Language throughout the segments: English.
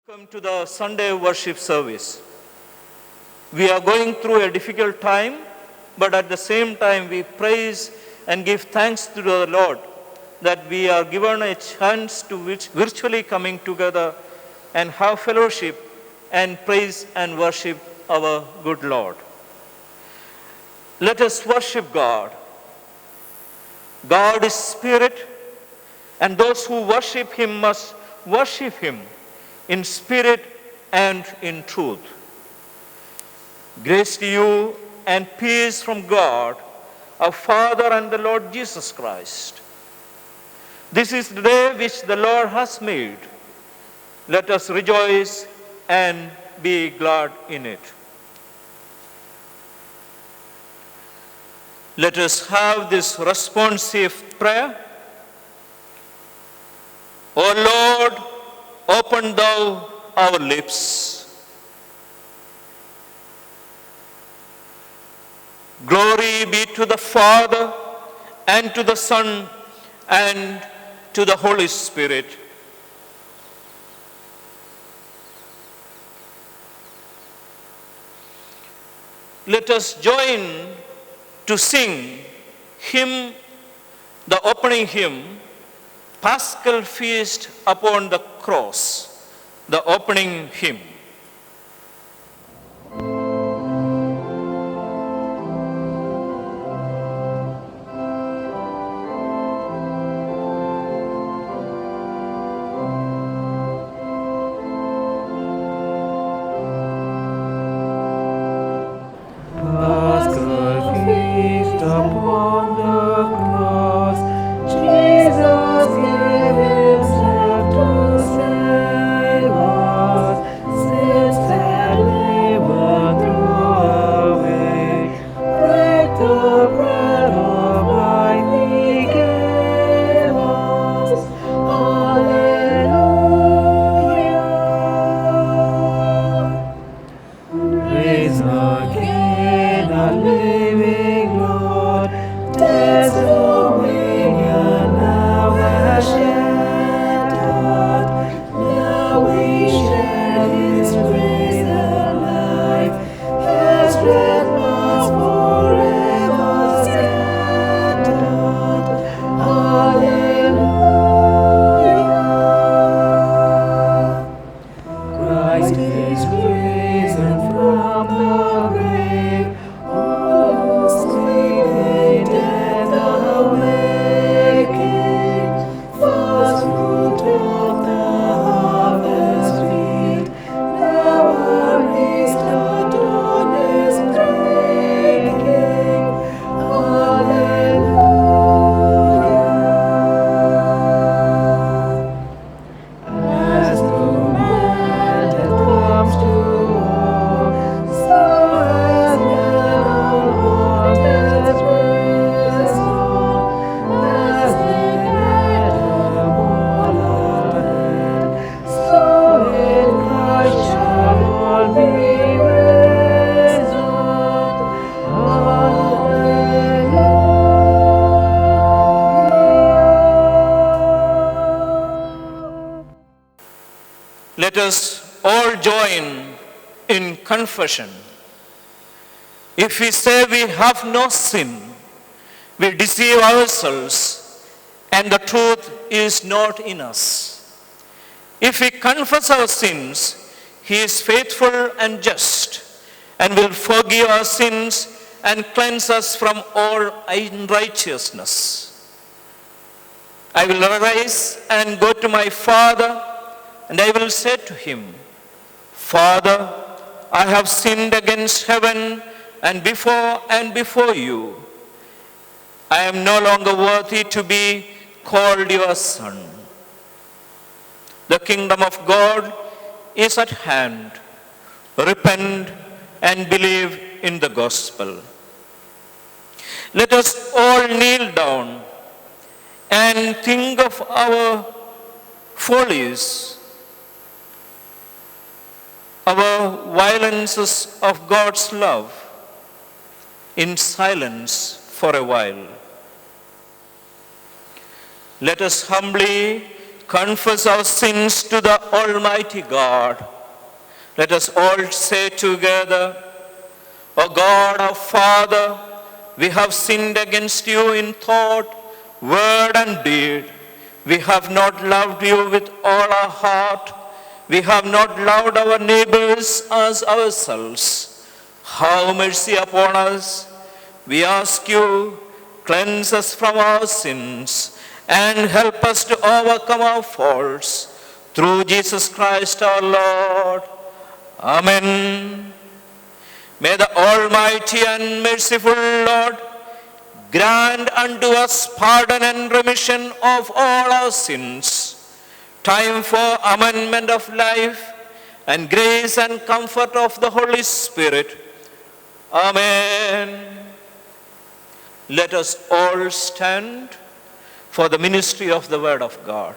Welcome to the Sunday worship service. We are going through a difficult time, but at the same time we praise and give thanks to the Lord that we are given a chance to virtually coming together and have fellowship and praise and worship our good Lord. Let us worship God. God is spirit, and those who worship him must worship him in spirit and in truth. Grace to you and peace from God, our Father and the Lord Jesus Christ. This is the day which the Lord has made. Let us rejoice and be glad in it. Let us have this responsive prayer. O Lord, open thou our lips. Glory be to the Father, and to the Son, and to the Holy Spirit. Let us join to sing the opening hymn, Paschal Feast upon the Cross, the opening hymn. Paschal feast upon the cross, Jesus gave himself to save us. Sins that labor throw away, break the bread of life he gave us. Alleluia. Praise again our living Lord, death's dominion now has shattered. Now we share his grace and life, as red mouse forever scattered. Alleluia. Christ is risen from the grave, all who sleep in death awaking. First fruit of the harvest field, now our Easter dawn is breaking. Alleluia. As the man that comes to all, so has never Lord has risen. As in Adam all are dead, so in Christ shall all be risen. Alleluia. Let us all join in confession. If we say we have no sin, we deceive ourselves, and the truth is not in us. If we confess our sins, he is faithful and just, and will forgive our sins and cleanse us from all unrighteousness. I will arise and go to my Father, and I will say to him, Father, I have sinned against heaven and before you. I am no longer worthy to be called your son. The kingdom of God is at hand. Repent and believe in the gospel. Let us all kneel down and think of our follies, our violences of God's love, in silence for a while. Let us humbly confess our sins to the Almighty God. Let us all say together, O God, our Father, we have sinned against you in thought, word, and deed. We have not loved you with all our heart. We have not loved our neighbors as ourselves. Have mercy upon us. We ask you, cleanse us from our sins and help us to overcome our faults. Through Jesus Christ our Lord. Amen. May the Almighty and merciful Lord grant unto us pardon and remission of all our sins, time for amendment of life, and grace and comfort of the Holy Spirit. Amen. Let us all stand for the ministry of the Word of God.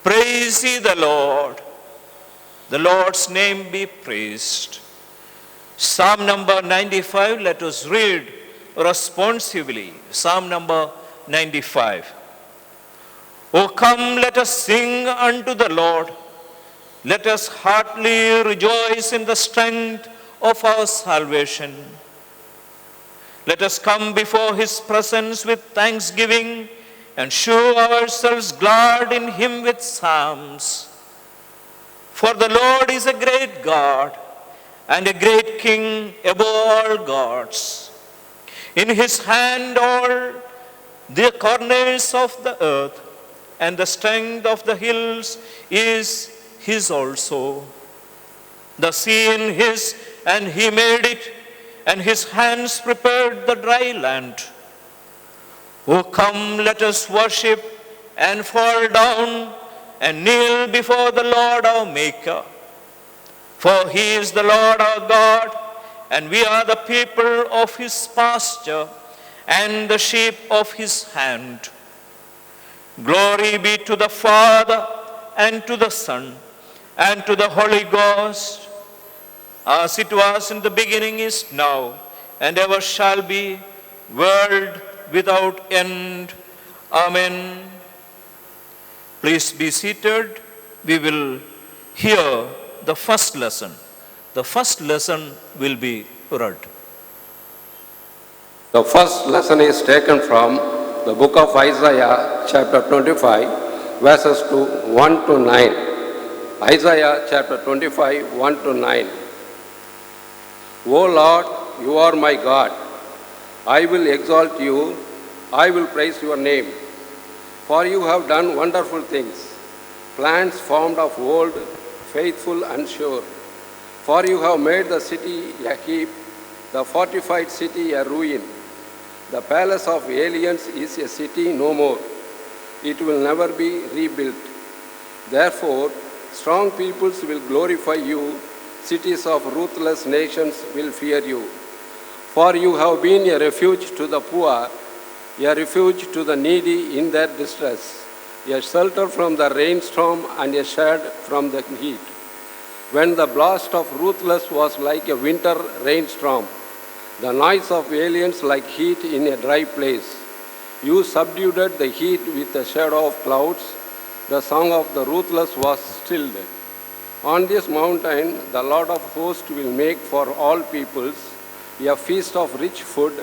Praise ye the Lord. The Lord's name be praised. Psalm number 95, let us read responsively. Psalm number 95. O come, let us sing unto the Lord. Let us heartily rejoice in the strength of our salvation. Let us come before his presence with thanksgiving and show ourselves glad in him with psalms. For the Lord is a great God and a great King above all gods. In his hand all the corners of the earth, and the strength of the hills is his also. The sea in his, and he made it, and his hands prepared the dry land. O come, let us worship and fall down and kneel before the Lord our Maker. For he is the Lord our God, and we are the people of his pasture and the sheep of his hand. Glory be to the Father, and to the Son, and to the Holy Ghost, as it was in the beginning, is now, and ever shall be, world without end. Amen. Please be seated. We will hear the first lesson. The first lesson will be read. The first lesson is taken from the book of Isaiah, chapter 25, verses 1 to 9. Isaiah chapter 25, 1 to 9. O Lord, you are my God. I will exalt you. I will praise your name. For you have done wonderful things, plans formed of old, faithful and sure. For you have made the city a heap, the fortified city a ruin. The palace of aliens is a city no more. It will never be rebuilt. Therefore, strong peoples will glorify you. Cities of ruthless nations will fear you. For you have been a refuge to the poor, a refuge to the needy in their distress, a shelter from the rainstorm and a shade from the heat. When the blast of ruthless was like a winter rainstorm, the noise of aliens like heat in a dry place. You subdued the heat with a shadow of clouds. The song of the ruthless was stilled. On this mountain, the Lord of hosts will make for all peoples a feast of rich food,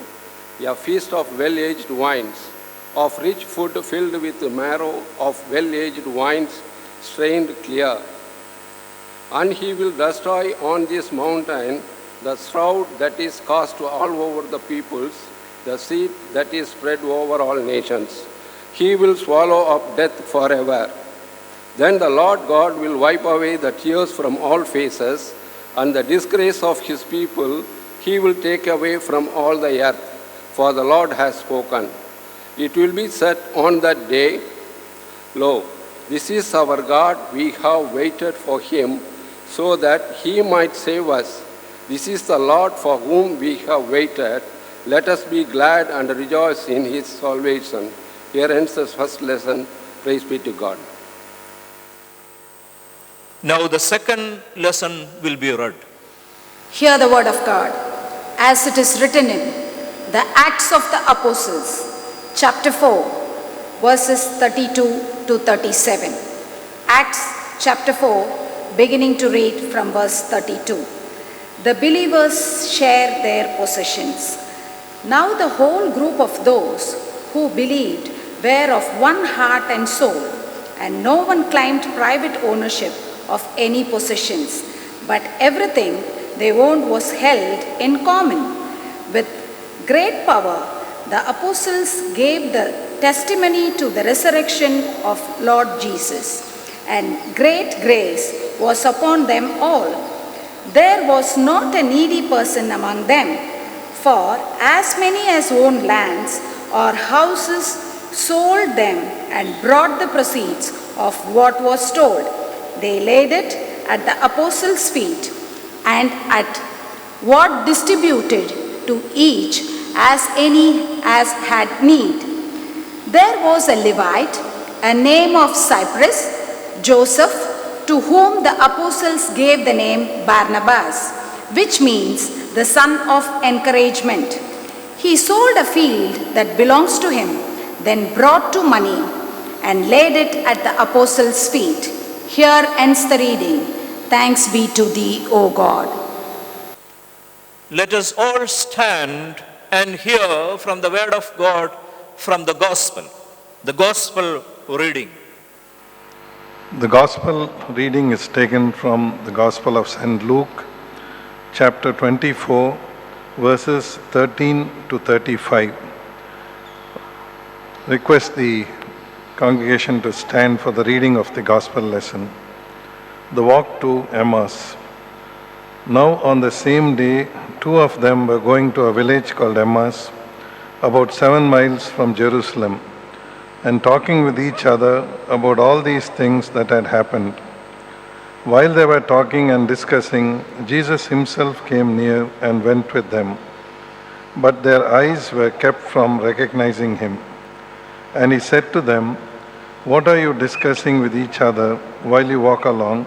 a feast of well-aged wines, of rich food filled with marrow, of well-aged wines strained clear. And he will destroy on this mountain the shroud that is cast all over the peoples, the seed that is spread over all nations. He will swallow up death forever. Then the Lord God will wipe away the tears from all faces, and the disgrace of his people he will take away from all the earth, for the Lord has spoken. It will be said on that day, Lo, this is our God, we have waited for him, so that he might save us. This is the Lord for whom we have waited. Let us be glad and rejoice in his salvation. Here ends the first lesson. Praise be to God. Now the second lesson will be read. Hear the word of God, as it is written in the Acts of the Apostles, chapter 4, verses 32 to 37. Acts chapter 4, beginning to read from verse 32. The believers share their possessions. Now the whole group of those who believed were of one heart and soul, and no one claimed private ownership of any possessions, but everything they owned was held in common. With great power, the apostles gave the testimony to the resurrection of Lord Jesus, and great grace was upon them all. There was not a needy person among them, for as many as owned lands or houses sold them and brought the proceeds of what was stolen. They laid it at the apostles' feet, and at what distributed to each as any as had need. There was a Levite, a name of Cyprus, Joseph, to whom the apostles gave the name Barnabas, which means the son of encouragement. He sold a field that belongs to him, then brought to money and laid it at the apostles' feet. Here ends the reading. Thanks be to thee, O God. Let us all stand and hear from the word of God from the gospel. The gospel reading. The gospel reading is taken from the Gospel of St. Luke, chapter 24, verses 13 to 35. Request the congregation to stand for the reading of the gospel lesson. The walk to Emmaus. Now on the same day, two of them were going to a village called Emmaus, about 7 miles from Jerusalem, and talking with each other about all these things that had happened. While they were talking and discussing, Jesus himself came near and went with them. But their eyes were kept from recognizing him. And he said to them, "What are you discussing with each other while you walk along?"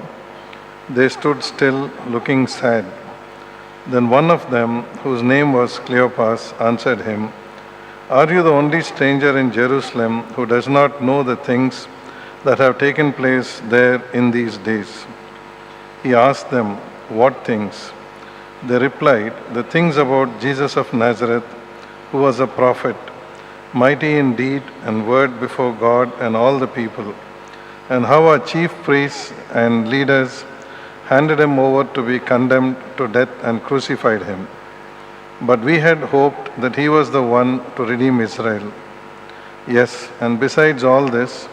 They stood still, looking sad. Then one of them, whose name was Cleopas, answered him, "Are you the only stranger in Jerusalem who does not know the things that have taken place there in these days?" He asked them, "What things?" They replied, "The things about Jesus of Nazareth, who was a prophet, mighty in deed and word before God and all the people, and how our chief priests and leaders handed him over to be condemned to death and crucified him. But we had hoped that he was the one to redeem Israel. Yes, and besides all this,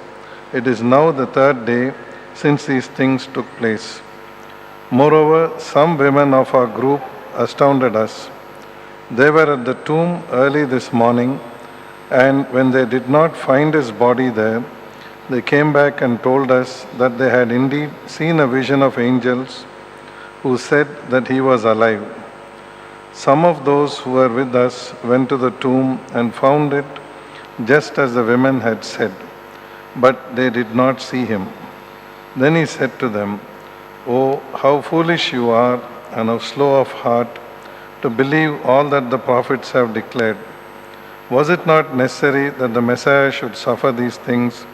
it is now the 3rd day since these things took place. Moreover, some women of our group astounded us. They were at the tomb early this morning, and when they did not find his body there, they came back and told us that they had indeed seen a vision of angels who said that he was alive. Some of those who were with us went to the tomb and found it just as the women had said, but they did not see him." Then he said to them, "Oh, how foolish you are, and how slow of heart to believe all that the prophets have declared. Was it not necessary that the Messiah should suffer these things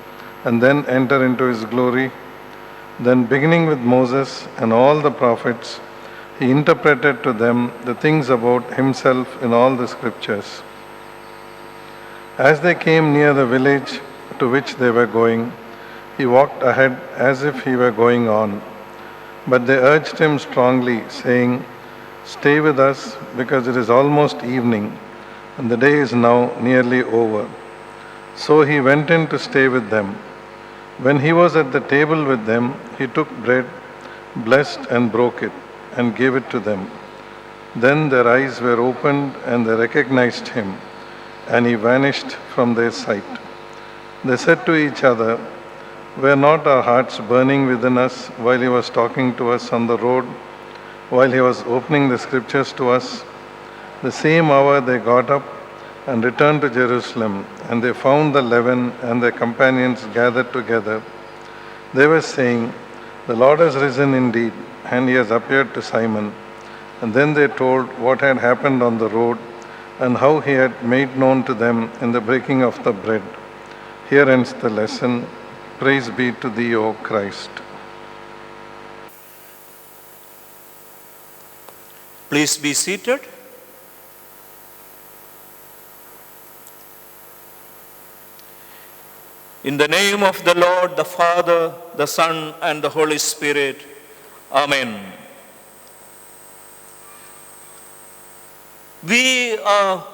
and then enter into his glory?" Then, beginning with Moses and all the prophets, he interpreted to them the things about himself in all the scriptures. As they came near the village to which they were going, he walked ahead as if he were going on. But they urged him strongly, saying, "Stay with us, because it is almost evening, and the day is now nearly over." So he went in to stay with them. When he was at the table with them, he took bread, blessed and broke it, and gave it to them. Then their eyes were opened and they recognized him, and he vanished from their sight. They said to each other, "Were not our hearts burning within us while he was talking to us on the road, while he was opening the scriptures to us?" The same hour they got up and returned to Jerusalem, and they found the 11 and their companions gathered together. They were saying, "The Lord has risen indeed, and he has appeared to Simon." And then they told what had happened on the road and how he had made known to them in the breaking of the bread. Here ends the lesson. Praise be to thee, O Christ. Please be seated. In the name of the Lord, the Father, the Son, and the Holy Spirit. Amen. We are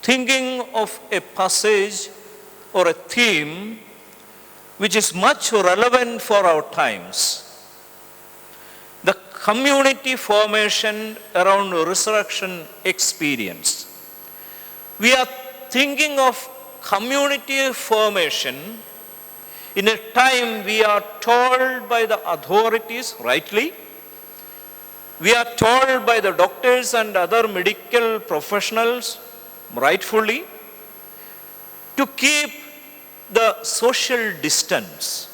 thinking of a passage or a theme which is much relevant for our times. The community formation around resurrection experience. We are thinking of community formation in a time we are told by the authorities, rightly, we are told by the doctors and other medical professionals, rightfully, to keep the social distance.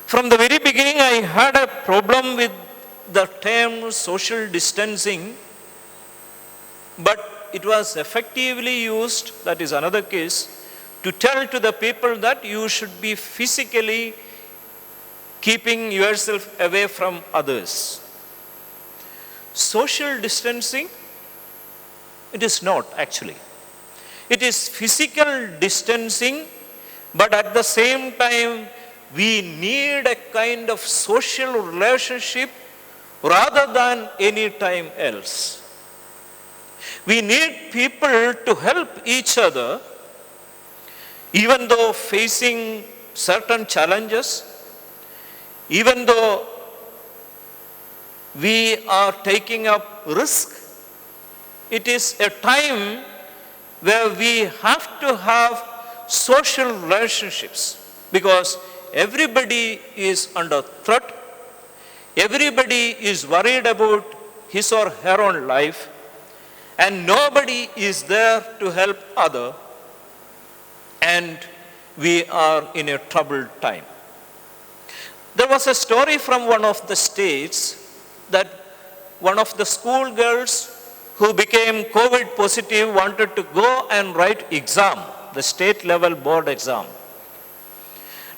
From the very beginning, I had a problem with the term social distancing, but it was effectively used, that is another case, to tell to the people that you should be physically keeping yourself away from others. Social distancing, it is not actually. It is physical distancing, but at the same time, we need a kind of social relationship rather than any time else. We need people to help each other, even though facing certain challenges, even though we are taking up risk. It is a time where we have to have social relationships because everybody is under threat. Everybody is worried about his or her own life, and nobody is there to help other, and we are in a troubled time. There was a story from one of the states that one of the school girls who became COVID positive wanted to go and write exam, the state level board exam.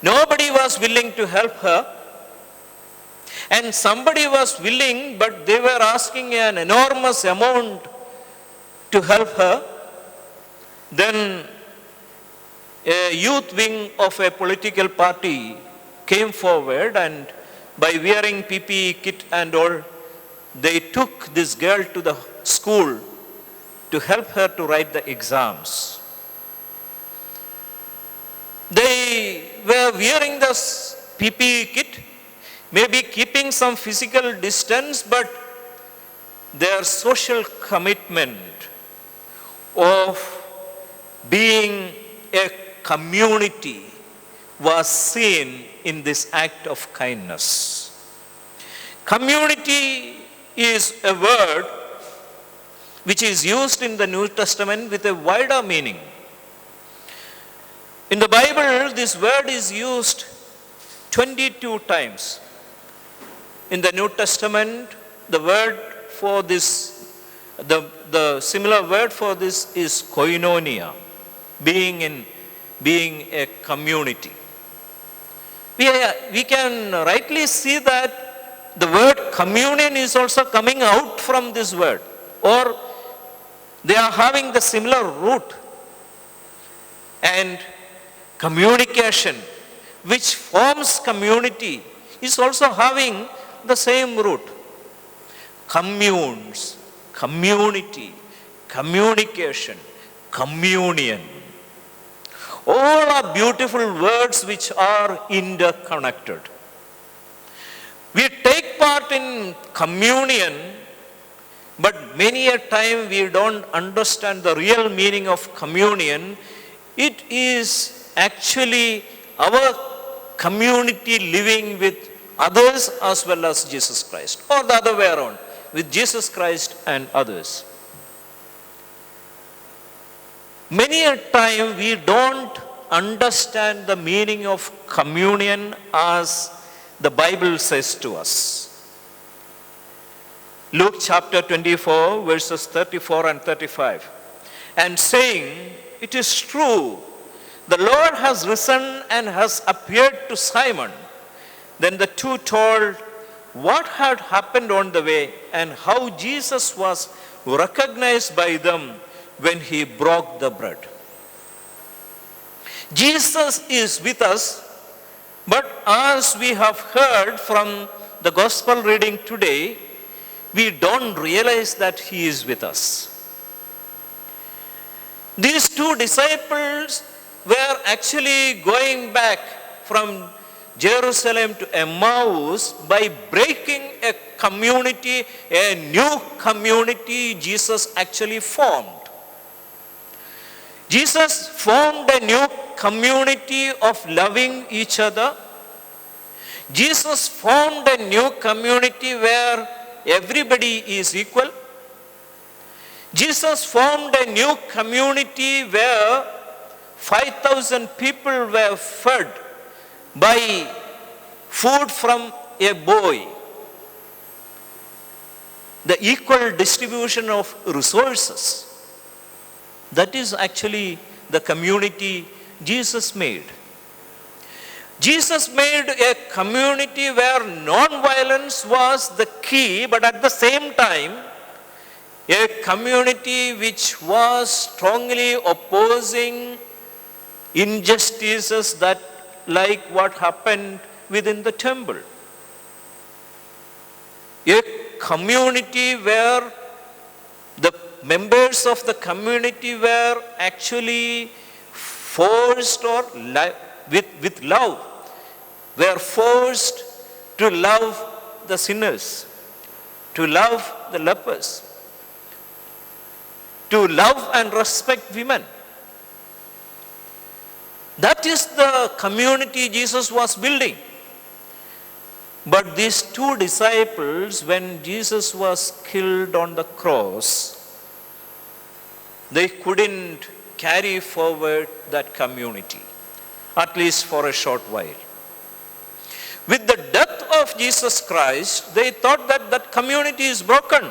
Nobody was willing to help her, and somebody was willing, but they were asking an enormous amount to help her. Then a youth wing of a political party came forward, and by wearing PPE kit and all, they took this girl to the school to help her to write the exams. They were wearing the PPE kit, maybe keeping some physical distance, but their social commitment of being a community was seen in this act of kindness. Community is a word which is used in the New Testament with a wider meaning. In the Bible, this word is used 22 times. In the New Testament, the word for this, the similar word for this is koinonia, being a community. We can rightly see that the word communion is also coming out from this word, or they are having the similar root. And communication, which forms community, is also having the same root. Communes, community, communication, communion. All are beautiful words which are interconnected. We take part in communion, but many a time we don't understand the real meaning of communion. It is actually our community living with others as well as Jesus Christ, or the other way around, with Jesus Christ and others. Many a time we don't understand the meaning of communion as the Bible says to us. Luke chapter 24 verses 34 and 35. And saying, it is true the Lord has risen and has appeared to Simon. Then the two told what had happened on the way and how Jesus was recognized by them when he broke the bread. Jesus is with us, but as we have heard from the gospel reading today, we don't realize that he is with us. These two disciples were actually going back from Jerusalem to Emmaus by breaking a community, a new community Jesus actually formed. Jesus formed a new community of loving each other. Jesus formed a new community where everybody is equal. Jesus formed a new community where 5,000 people were fed by food from a boy. The equal distribution of resources. That is actually the community Jesus made. Jesus made a community where non-violence was the key, but at the same time, a community which was strongly opposing injustices that like what happened within the temple. A community where the members of the community were actually forced or with love, were forced to love the sinners, to love the lepers, to love and respect women. That is the community Jesus was building. But these two disciples, when Jesus was killed on the cross, they couldn't carry forward that community, at least for a short while. With the death of Jesus Christ, they thought that that community is broken.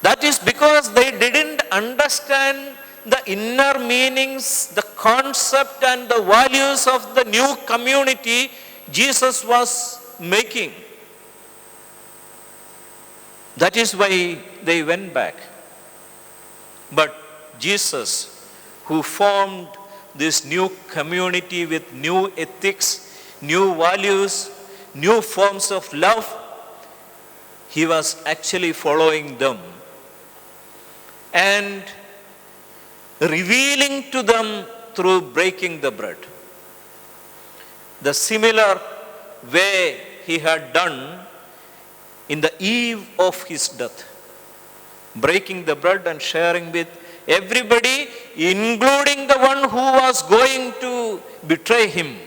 That is because they didn't understand the inner meanings, the concept and the values of the new community Jesus was making. That is why they went back. But Jesus, who formed this new community with new ethics, new values, new forms of love, he was actually following them and revealing to them through breaking the bread. The similar way he had done in the eve of his death, breaking the bread and sharing with everybody, including the one who was going to betray him.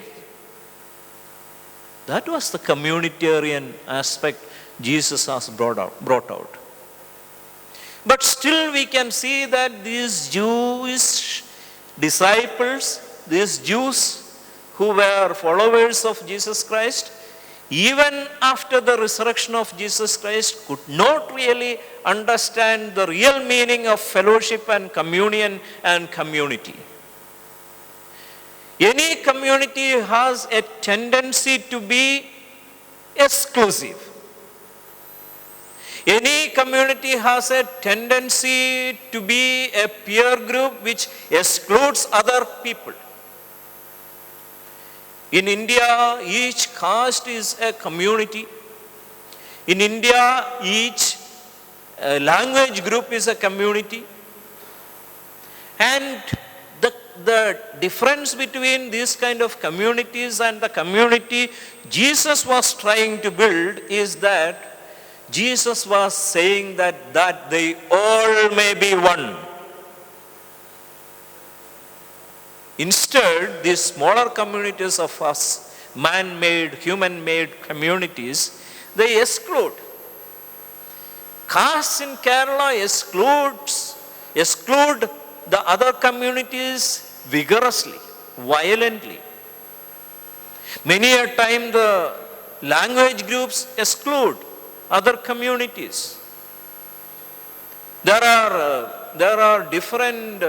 That was the communitarian aspect Jesus has brought out. But still we can see that these Jewish disciples, these Jews who were followers of Jesus Christ, even after the resurrection of Jesus Christ, could not really understand the real meaning of fellowship and communion and community. Any community has a tendency to be exclusive. Any community has a tendency to be a peer group which excludes other people. In India, each caste is a community. In India, each language group is a community. And the difference between these kind of communities and the community Jesus was trying to build is that Jesus was saying that they all may be one. Instead, these smaller communities of us, man-made, human-made communities, they exclude. Castes in Kerala exclude the other communities vigorously, violently. Many a time the language groups exclude other communities. There are different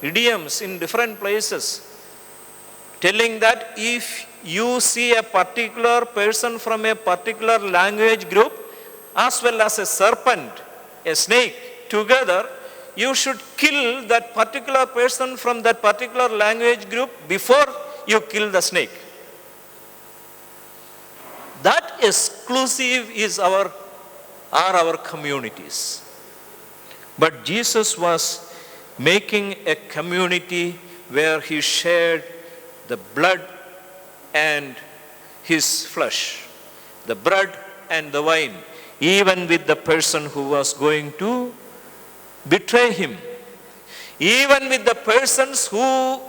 idioms in different places, telling that if you see a particular person from a particular language group, as well as a serpent, a snake, together, you should kill that particular person from that particular language group before you kill the snake. That exclusive are our communities. But Jesus was making a community where he shared the blood and his flesh, the bread and the wine, even with the person who was going to betray him, even with the persons who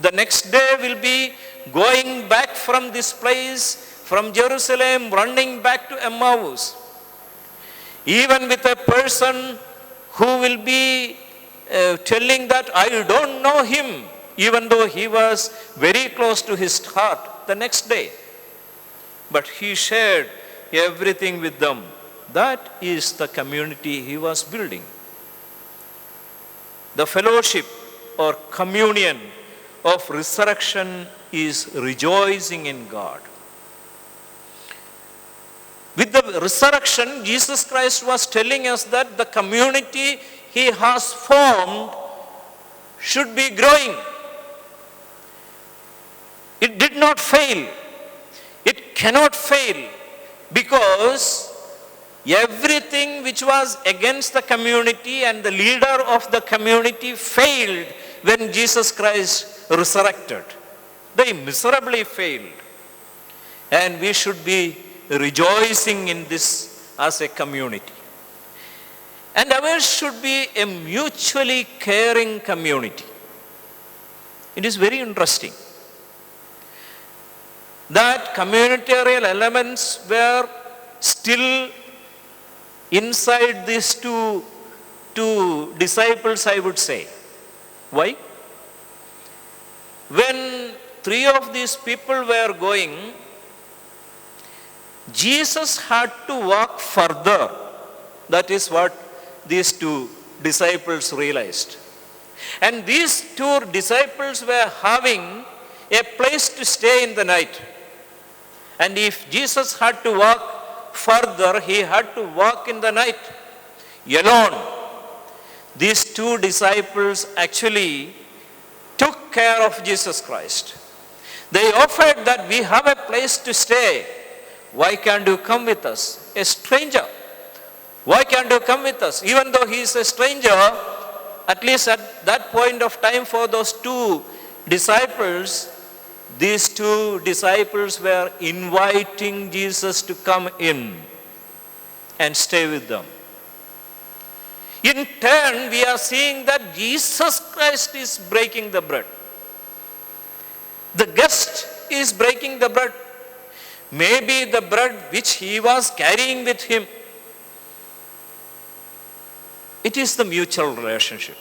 the next day will be going back from this place, from Jerusalem, running back to Emmaus, even with a person who will be telling that I don't know him, even though he was very close to his heart the next day. But he shared everything with them. That is the community he was building. The fellowship or communion of resurrection is rejoicing in God. With the resurrection, Jesus Christ was telling us that the community he has formed should be growing. It did not fail. It cannot fail because everything which was against the community and the leader of the community failed when Jesus Christ resurrected. They miserably failed. And we should be rejoicing in this as a community. And ours should be a mutually caring community. It is very interesting that communitarian elements were still inside these two disciples, I would say. Why? When three of these people were going, Jesus had to walk further. That is what these two disciples realized. And these two disciples were having a place to stay in the night. And if Jesus had to walk further, he had to walk in the night alone. These two disciples actually took care of Jesus Christ. They offered that we have a place to stay. Why can't you come with us? A stranger. Why can't you come with us? Even though he is a stranger, at least at that point of time for those two disciples, these two disciples were inviting Jesus to come in and stay with them. In turn, we are seeing that Jesus Christ is breaking the bread. The guest is breaking the bread. Maybe the bread which he was carrying with him. It is the mutual relationship,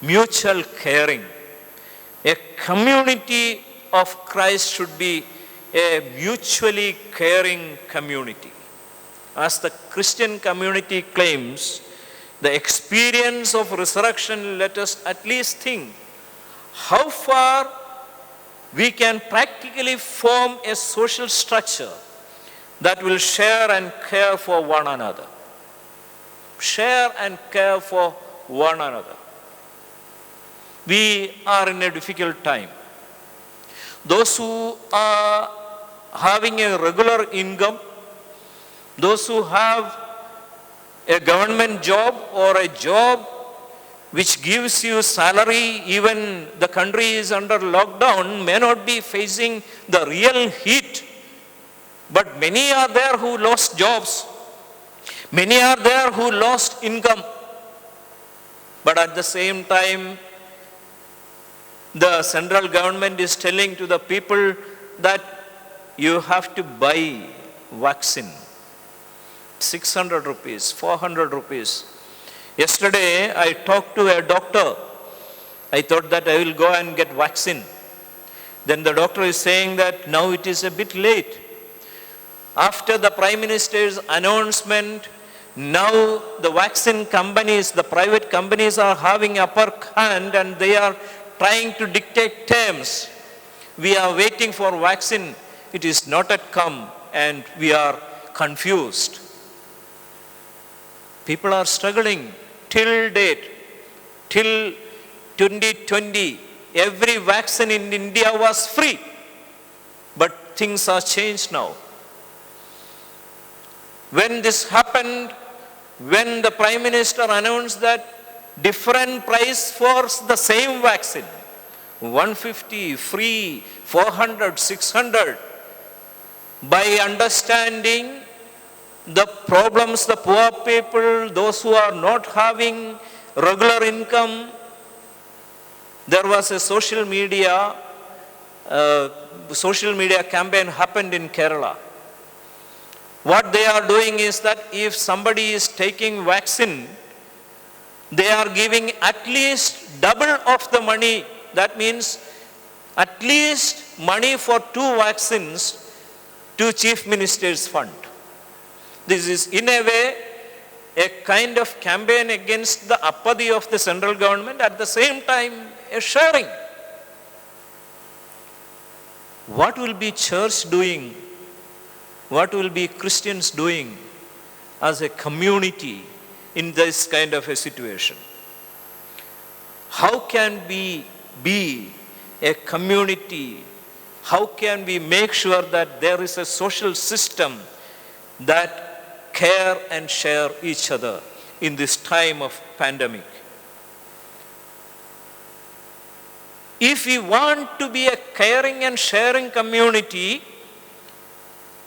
mutual caring. A community of Christ should be a mutually caring community. As the Christian community claims, the experience of resurrection, let us at least think how far we can practically form a social structure that will share and care for one another. Share and care for one another. We are in a difficult time. Those who are having a regular income, those who have a government job or a job which gives you salary, even the country is under lockdown, may not be facing the real heat. But many are there who lost jobs. Many are there who lost income. But at the same time, the central government is telling to the people that you have to buy vaccine. 600 rupees, 400 rupees. Yesterday, I talked to a doctor. I thought that I will go and get vaccine. Then the doctor is saying that now it is a bit late. After the Prime Minister's announcement Now the vaccine companies, the private companies are having upper hand and they are trying to dictate terms. We are waiting for vaccine. It is not yet come and we are confused. People are struggling till date, till 2020. Every vaccine in India was free. But things are changed now. When this happened, when the Prime Minister announced that different price for the same vaccine, 150 free, 400, 600, by understanding the problems the poor people, those who are not having regular income, there was a social media campaign happened in Kerala. What they are doing is that if somebody is taking vaccine, they are giving at least double of the money. That means at least money for 2 vaccines to Chief Minister's fund. This is in a way a kind of campaign against the apathy of the central government, at the same time a sharing. What will be church doing? What will be Christians doing as a community in this kind of a situation? How can we be a community? How can we make sure that there is a social system that care and share each other in this time of pandemic? If we want to be a caring and sharing community,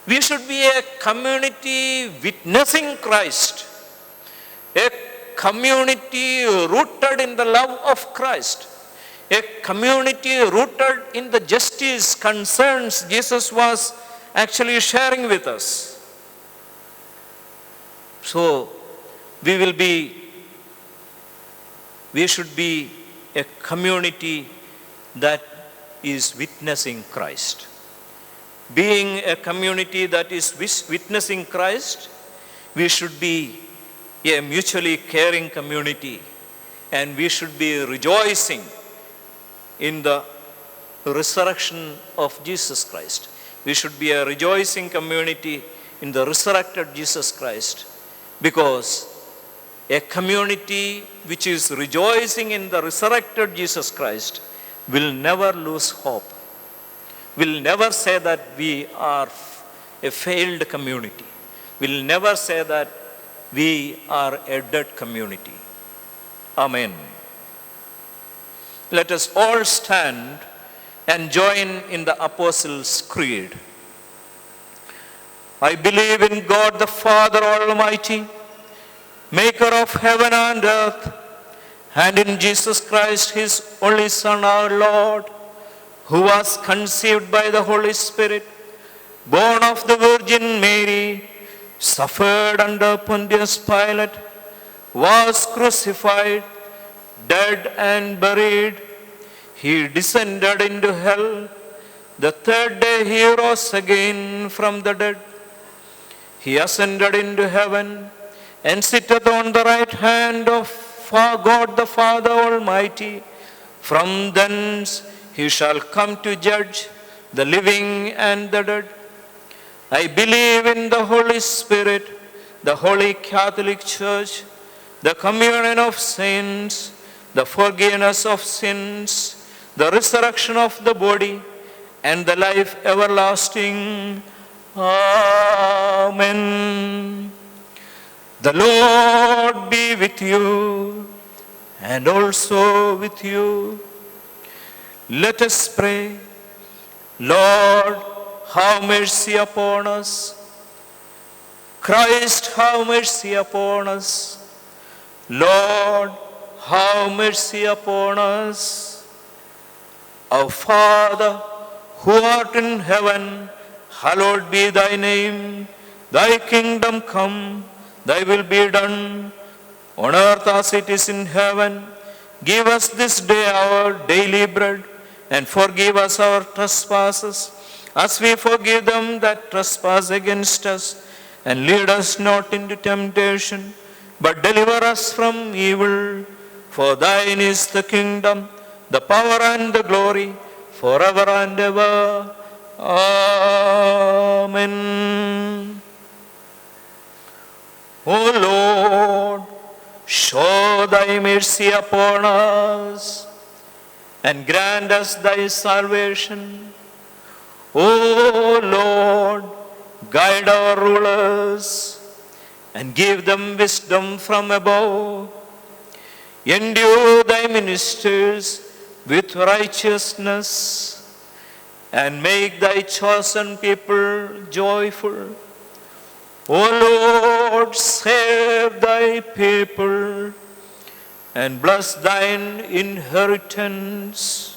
we should be a community witnessing Christ, a community rooted in the love of Christ, a community rooted in the justice concerns Jesus was actually sharing with us. So we should be a community that is witnessing Christ. Being a community that is witnessing Christ, we should be a mutually caring community, and we should be rejoicing in the resurrection of Jesus Christ. We should be a rejoicing community in the resurrected Jesus Christ, because a community which is rejoicing in the resurrected Jesus Christ will never lose hope. Will never say that we are a failed community. Will never say that we are a dead community. Amen. Let us all stand and join in the Apostles' Creed. I believe in God the Father Almighty, maker of heaven and earth, and in Jesus Christ, his only Son, our Lord, who was conceived by the Holy Spirit, born of the Virgin Mary, suffered under Pontius Pilate, was crucified, dead and buried. He descended into hell. The third day he rose again from the dead. He ascended into heaven and sitteth on the right hand of God the Father Almighty. From thence he shall come to judge the living and the dead. I believe in the Holy Spirit, the Holy Catholic Church, the communion of saints, the forgiveness of sins, the resurrection of the body, and the life everlasting. Amen. The Lord be with you, and also with you. Let us pray. Lord, have mercy upon us. Christ, have mercy upon us. Lord, have mercy upon us. Our Father, who art in heaven, hallowed be thy name. Thy kingdom come, thy will be done, on earth as it is in heaven. Give us this day our daily bread, and forgive us our trespasses, as we forgive them that trespass against us. and lead us not into temptation, but deliver us from evil. For thine is the kingdom, the power and the glory, forever and ever. Amen. O Lord, show thy mercy upon us and grant us thy salvation. O Lord, guide our rulers and give them wisdom from above. Endue thy ministers with righteousness and make thy chosen people joyful. O Lord, save thy people and bless thine inheritance.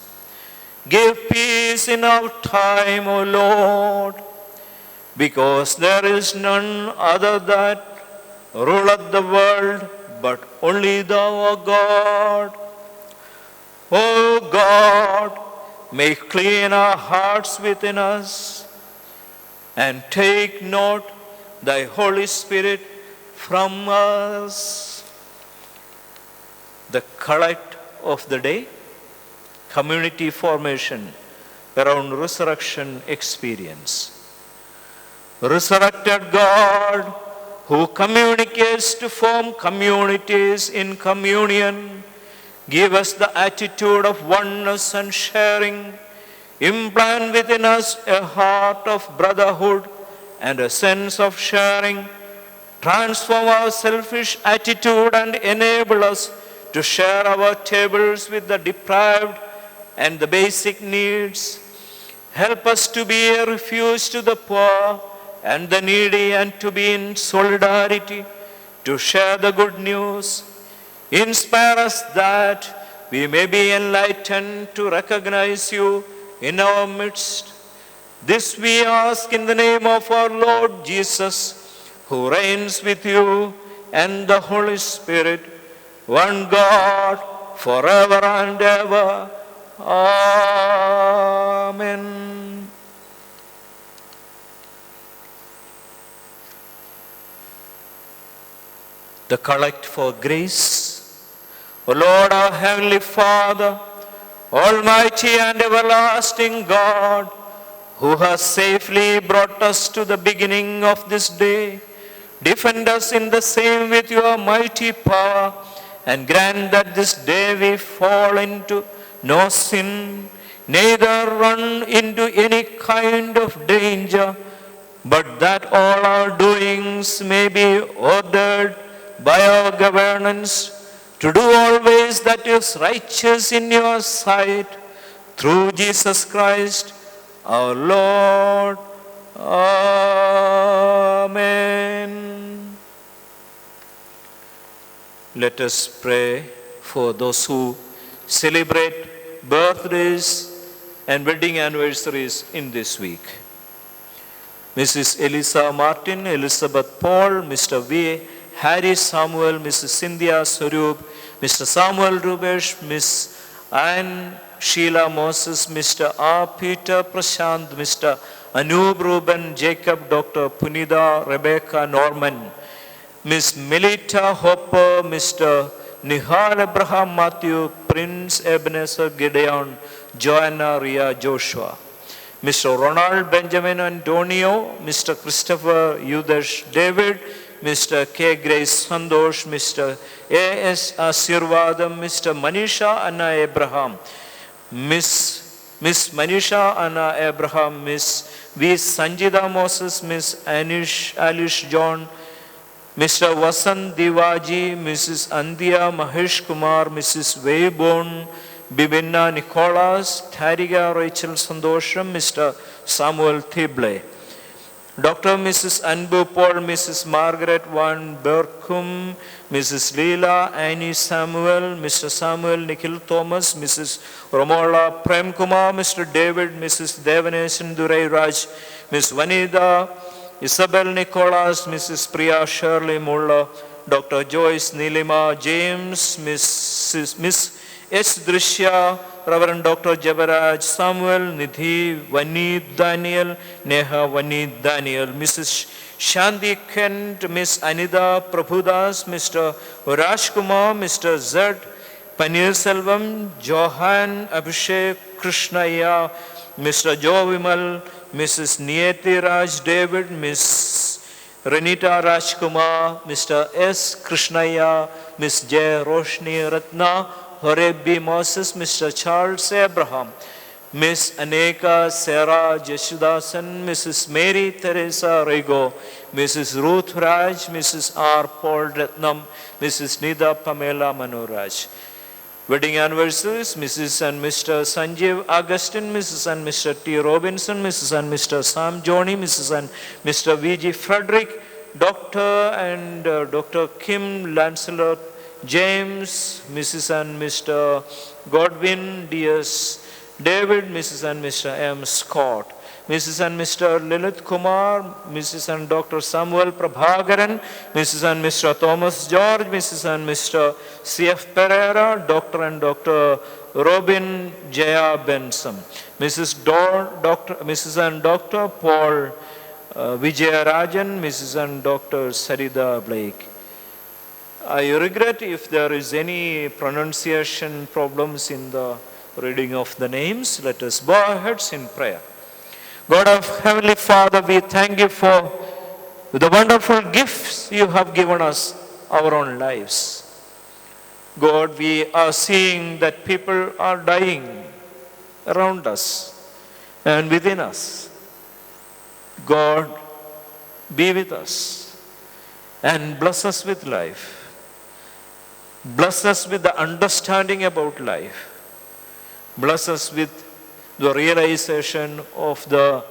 Give peace in our time, O Lord, because there is none other that ruleth the world, but only thou, O God. O God, make clean our hearts within us, and take not thy Holy Spirit from us. The collect of the day, community formation around resurrection experience. Resurrected God, who communicates to form communities in communion, give us the attitude of oneness and sharing. Implant within us a heart of brotherhood and a sense of sharing. Transform our selfish attitude and enable us to share our tables with the deprived and the basic needs. Help us to be a refuge to the poor and the needy, and to be in solidarity to share the good news. Inspire us that we may be enlightened to recognize you in our midst. This we ask in the name of our Lord Jesus, who reigns with you and the Holy Spirit, one God, forever and ever. Amen. The collect for grace. O Lord, our Heavenly Father, Almighty and everlasting God, who has safely brought us to the beginning of this day, defend us in the same with your mighty power, and grant that this day we fall into no sin, neither run into any kind of danger, but that all our doings may be ordered by our governance, to do always that is righteous in your sight, through Jesus Christ our Lord. Amen. Let us pray for those who celebrate birthdays and wedding anniversaries in this week. Mrs. Elisa Martin, Elizabeth Paul, Mr. V. Harry Samuel, Mrs. Cynthia Swaroop, Mr. Samuel Rubesh, Miss Anne Sheila Moses, Mr. R. Peter Prashant, Mr. Anub Ruben, Jacob, Dr. Punida, Rebecca Norman, Miss Melita Hopper, Mr. Nihal Abraham Matthew, Prince Ebenezer Gideon, Joanna Ria Joshua, Mr. Ronald Benjamin Antonio, Mr. Christopher Yudesh David, Mr. K. Grace Sandosh, Mr. A.S. Asirvadam, Mr. Manisha Anna Abraham, Miss Manisha Anna Abraham, Miss V. Sanjida Moses, Miss Alish John, Mr. Vasant Divaji, Mrs. Andhya Mahesh Kumar, Mrs. Wayborn, Bibinna Nicholas, Thariga Rachel Sandosham, Mr. Samuel Thible, Dr. Mrs. Anbu Paul, Mrs. Margaret Van Berkum, Mrs. Leela Annie Samuel, Mr. Samuel Nikhil Thomas, Mrs. Romola Prem Kumar, Mr. David, Mrs. Devanesan Durai Raj, Miss Vanida Isabel Nicholas, Mrs. Priya Shirley Mulla, Dr. Joyce Nilima James, Miss S. Drishya Reverend Dr. Jabaraj Samuel, Nidhi Vaneet Daniel, Neha Vaneet Daniel, Mrs. Shanti Kent, Miss Anida Prabhudas, Mr. Rajkumar, Mr. Z. Panirselvam, Johan Abhishek Krishnaya, Mr. Joe Vimal, Mrs. Niyati Raj David, Miss Renita Rajkumar, Mr. S. Krishnaya, Miss J. Roshni Ratna, Horeb B. Moses, Mr. Charles Abraham, Miss Aneka Sarah Jeshudasan, Mrs. Mary Teresa Rego, Mrs. Ruth Raj, Mrs. R. Paul Ratnam, Mrs. Nida Pamela Manuraj. Wedding anniversaries, Mrs. and Mr. Sanjeev Augustine, Mrs. and Mr. T. Robinson, Mrs. and Mr. Sam Joni, Mrs. and Mr. V.G. Frederick, Dr. and Dr. Kim Lancelot James, Mrs. and Mr. Godwin D.S. David, Mrs. and Mr. M. Scott, Mrs. and Mr. Lilith Kumar, Mrs. and Dr. Samuel Prabhakaran, Mrs. and Mr. Thomas George, Mrs. and Mr. C.F. Pereira, Dr. and Dr. Robin Jaya Benson, Mrs. and Dr. Paul Vijayarajan, Mrs. and Dr. Sarida Blake. I regret if there is any pronunciation problems in the reading of the names. Let us bow our heads in prayer. God of Heavenly Father, we thank you for the wonderful gifts you have given us, our own lives. God, we are seeing that people are dying around us and within us. God, be with us and bless us with life. Bless us with the understanding about life. Bless us with the realization of the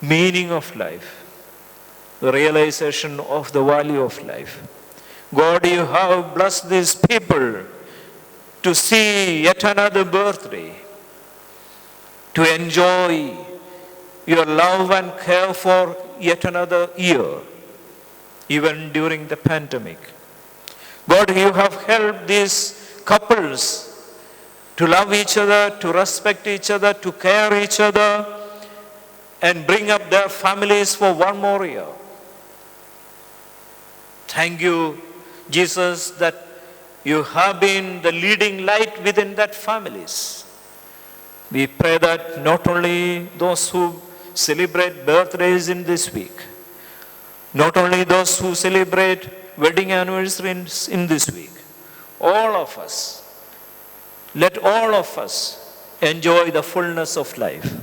meaning of life, the realization of the value of life. God, you have blessed these people to see yet another birthday, to enjoy your love and care for yet another year, even during the pandemic. God, you have helped these couples to love each other, to respect each other, to care each other, and bring up their families for one more year. Thank you, Jesus, that you have been the leading light within that families. We pray that not only those who celebrate birthdays in this week, not only those who celebrate wedding anniversaries in this week, all of us, let all of us enjoy the fullness of life.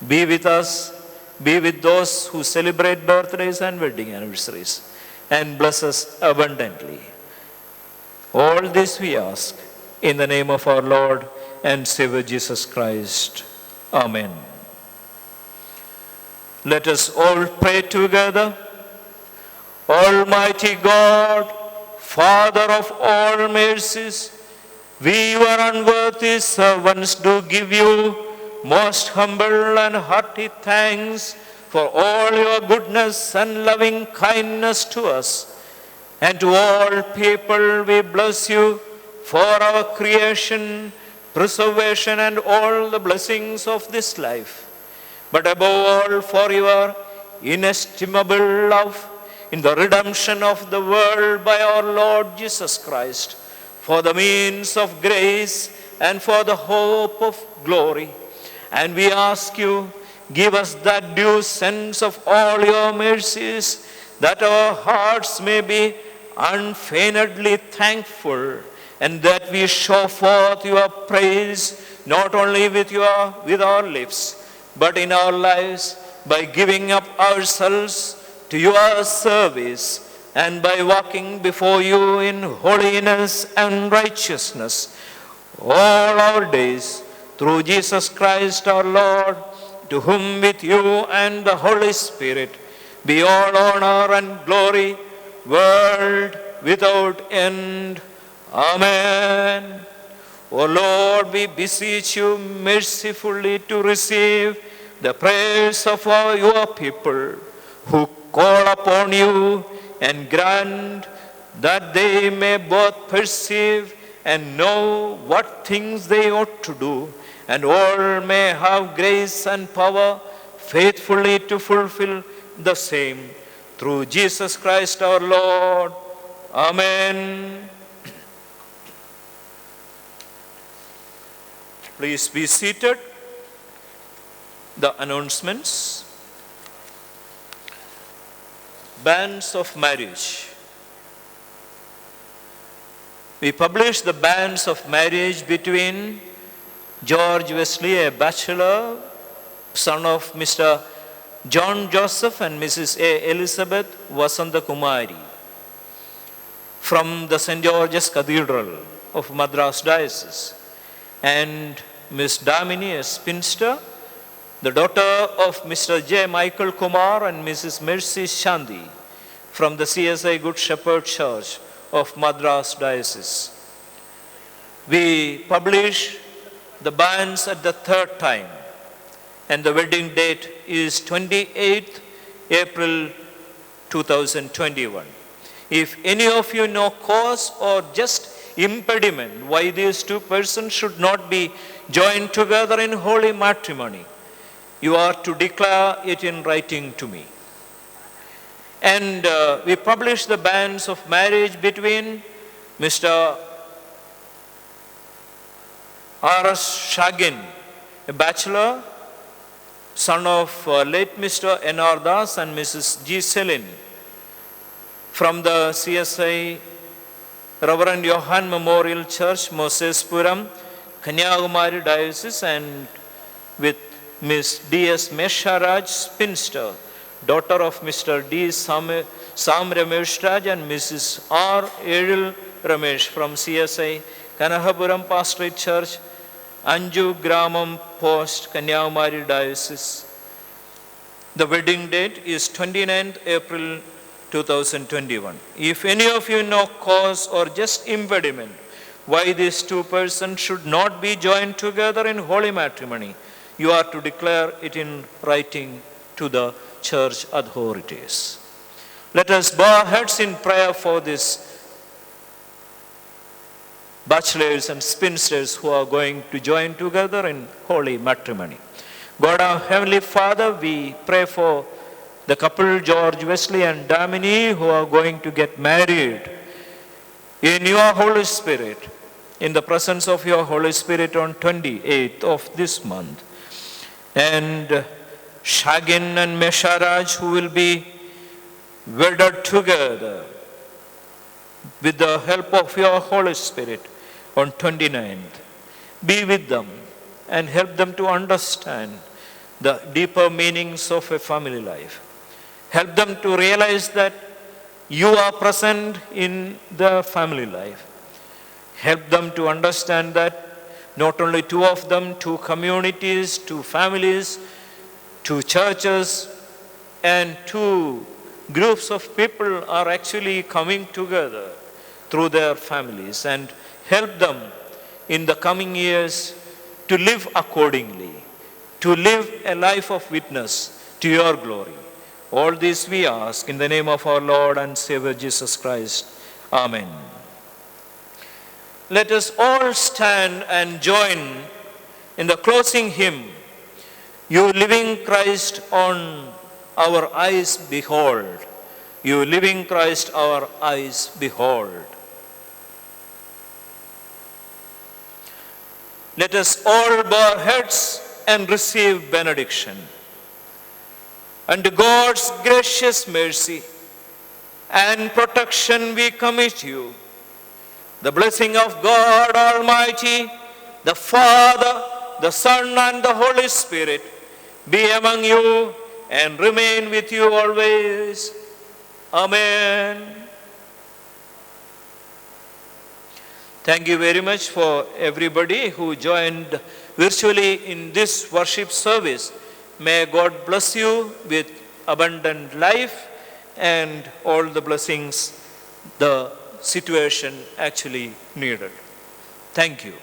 Be with us, be with those who celebrate birthdays and wedding anniversaries, and bless us abundantly. All this we ask in the name of our Lord and Savior Jesus Christ. Amen. Let us all pray together. Almighty God, Father of all mercies, we, your unworthy servants, do give you most humble and hearty thanks for all your goodness and loving kindness to us. And to all people we bless you for our creation, preservation, and all the blessings of this life. But above all, for your inestimable love in the redemption of the world by our Lord Jesus Christ, for the means of grace and for the hope of glory. And we ask you, give us that due sense of all your mercies, that our hearts may be unfeignedly thankful, and that we show forth your praise not only with our lips, but in our lives by giving up ourselves to your service and by walking before you in holiness and righteousness all our days, through Jesus Christ our Lord, to whom with you and the Holy Spirit be all honor and glory, world without end. Amen. O Lord, we beseech you mercifully to receive the prayers of all your people who call upon you, and grant that they may both perceive and know what things they ought to do, and all may have grace and power faithfully to fulfill the same. Through Jesus Christ our Lord. Amen. Please be seated. The announcements. Banns of marriage. We published the banns of marriage between George Wesley, a bachelor, son of Mr. John Joseph and Mrs. A. Elizabeth Vasanta Kumari, from the St. George's Cathedral of Madras Diocese, and Miss Damini, a spinster, the daughter of Mr. J. Michael Kumar and Mrs. Mercy Shanti, from the CSI Good Shepherd Church of Madras Diocese. We publish the banns at the third time, and the wedding date is 28th April 2021. If any of you know cause or just impediment why these two persons should not be joined together in holy matrimony, you are to declare it in writing to me. And we publish the banns of marriage between Mr. R.S. Shagin, a bachelor, son of late Mr. N.R. Das and Mrs. G. Selin, from the CSI Reverend Johan Memorial Church, Mosespuram, Kanyakumari Diocese, and with Miss D.S. Mesharaj, spinster, daughter of Mr. D. Sam Ramesh Raj and Mrs. R. Eril Ramesh, from CSI Kanahapuram Pastorate Church, Anju Gramam Post, Kanyakumari Diocese. The wedding date is 29th April 2021. If any of you know cause or just impediment why these two persons should not be joined together in holy matrimony, you are to declare it in writing to the church authorities. Let us bow our heads in prayer for these bachelors and spinsters who are going to join together in holy matrimony. God our Heavenly Father, we pray for the couple George Wesley and Damini who are going to get married in your Holy Spirit, in the presence of your Holy Spirit on 28th of this month. And Shagin and Mesharaj who will be wedded together with the help of your Holy Spirit on 29th. Be with them and help them to understand the deeper meanings of a family life. Help them to realize that you are present in the family life. Help them to understand that not only two of them, two communities, two families, two churches, and two groups of people are actually coming together through their families, and help them in the coming years to live accordingly, to live a life of witness to your glory. All this we ask in the name of our Lord and Savior Jesus Christ. Amen. Let us all stand and join in the closing hymn, You living Christ on our eyes behold. You living Christ our eyes behold. Let us all bow our heads and receive benediction. Under God's gracious mercy and protection we commit you. The blessing of God Almighty, the Father, the Son, and the Holy Spirit be among you and remain with you always. Amen. Thank you very much for everybody who joined virtually in this worship service. May God bless you with abundant life and all the blessings the situation actually needed. Thank you.